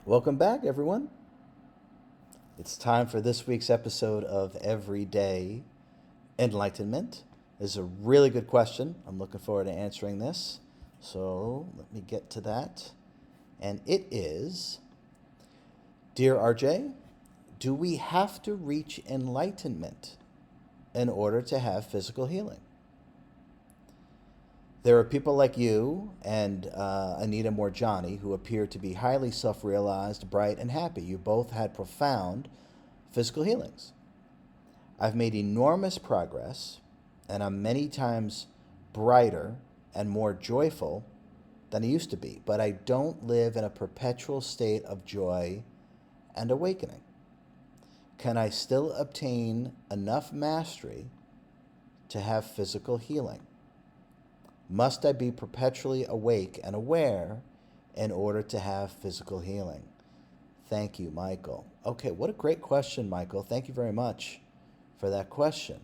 Welcome back, everyone. It's time for this week's episode of Everyday Enlightenment. This is a really good question. I'm looking forward to answering this. So let me get to that. And it is, Dear RJ, do we have to reach enlightenment in order to have physical healing? There are people like you and Anita Morjani who appear to be highly self realized, bright, and happy. You both had profound physical healings. I've made enormous progress, and I'm many times brighter and more joyful than I used to be, but I don't live in a perpetual state of joy and awakening. Can I still obtain enough mastery to have physical healing? Must I be perpetually awake and aware in order to have physical healing? Thank you, Michael. Okay, what a great question, Michael. Thank you very much for that question.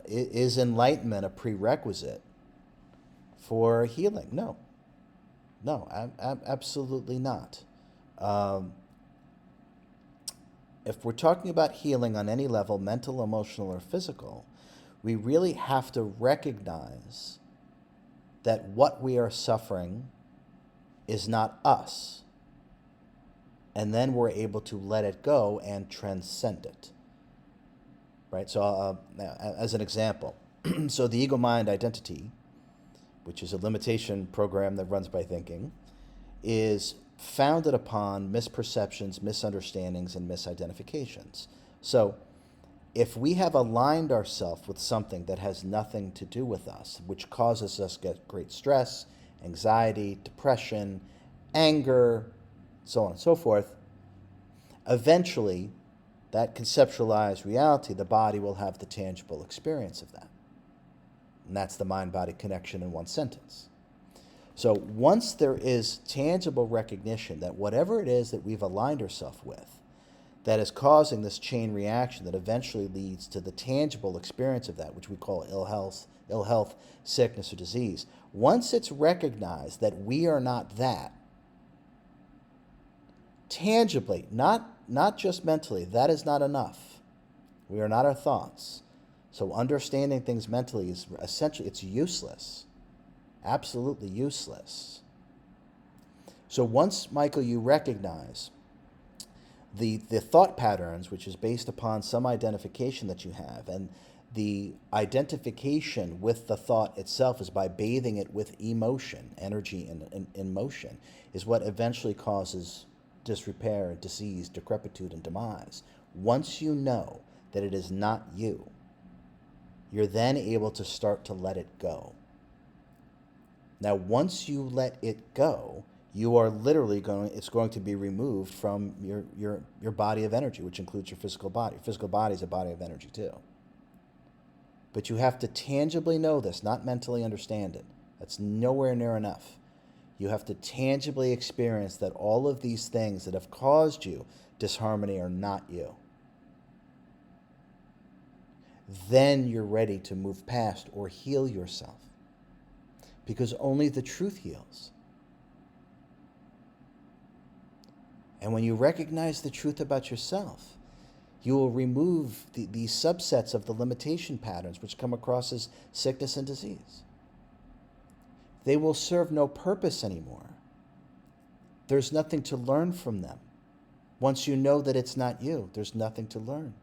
Is enlightenment a prerequisite for healing? No. No, absolutely not. Um, if we're talking about healing on any level, mental, emotional, or physical, we really have to recognize that what we are suffering is not us. And then we're able to let it go and transcend it. Right? So, as an example, so the ego mind identity, which is a limitation program that runs by thinking, is founded upon misperceptions, misunderstandings, and misidentifications. So, if we have aligned ourselves with something that has nothing to do with us, which causes us to get great stress, anxiety, depression, anger, so on and so forth, eventually, that conceptualized reality, the body will have the tangible experience of that. And that's the mind-body connection in one sentence. So once there is tangible recognition that whatever it is that we've aligned ourselves with, that is causing this chain reaction that eventually leads to the tangible experience of that, which we call ill health, sickness, or disease. Once it's recognized that we are not that, tangibly, not just mentally, that is not enough. We are not our thoughts. So understanding things mentally is essentially, it's useless. Absolutely useless. So once, Michael, you recognize the thought patterns, which is based upon some identification that you have, and the identification with the thought itself is by bathing it with emotion, energy, and motion, is what eventually causes disrepair, disease, decrepitude, and demise. Once you know that it is not you, you're then able to start to let it go. Now, once you let it go, you are literally it's going to be removed from your body of energy, which includes your physical body. Your physical body is a body of energy too. But you have to tangibly know this, not mentally understand it. That's nowhere near enough. You have to tangibly experience that all of these things that have caused you disharmony are not you. Then you're ready to move past or heal yourself. Because only the truth heals. And when you recognize the truth about yourself, you will remove these subsets of the limitation patterns which come across as sickness and disease. They will serve no purpose anymore. There's nothing to learn from them. Once you know that it's not you, there's nothing to learn.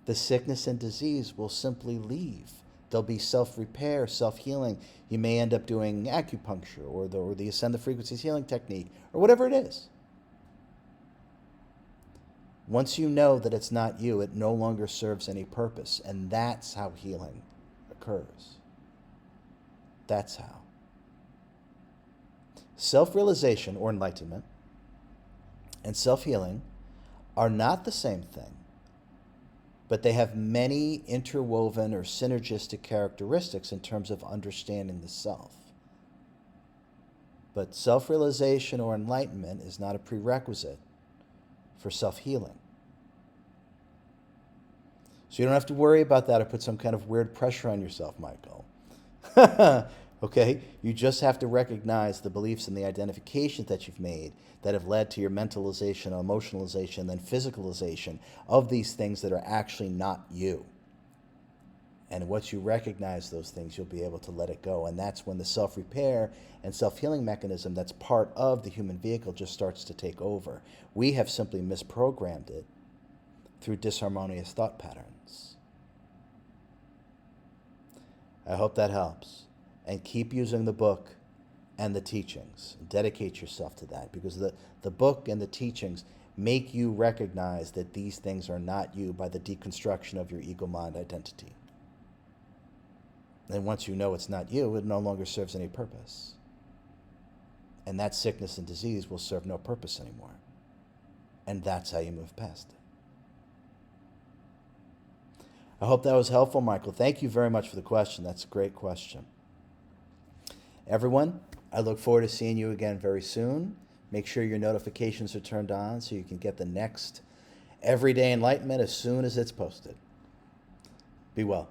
The sickness and disease will simply leave. There'll be self-repair, self-healing. You may end up doing acupuncture or the Ascend the Frequencies healing technique or whatever it is. Once you know that it's not you, it no longer serves any purpose. And that's how healing occurs. That's how. Self-realization or enlightenment and self-healing are not the same thing, but they have many interwoven or synergistic characteristics in terms of understanding the self. But self-realization or enlightenment is not a prerequisite for self-healing. So you don't have to worry about that or put some kind of weird pressure on yourself, Michael. Okay? You just have to recognize the beliefs and the identifications that you've made that have led to your mentalization, emotionalization, then physicalization of these things that are actually not you. And once you recognize those things, you'll be able to let it go. And that's when the self repair and self healing mechanism that's part of the human vehicle just starts to take over. We have simply misprogrammed it through disharmonious thought patterns. I hope that helps. And keep using the book and the teachings. Dedicate yourself to that, because the book and the teachings make you recognize that these things are not you by the deconstruction of your ego mind identity. And once you know it's not you, it no longer serves any purpose. And that sickness and disease will serve no purpose anymore. And that's how you move past it. I hope that was helpful, Michael. Thank you very much for the question. That's a great question. Everyone, I look forward to seeing you again very soon. Make sure your notifications are turned on so you can get the next Everyday Enlightenment as soon as it's posted. Be well.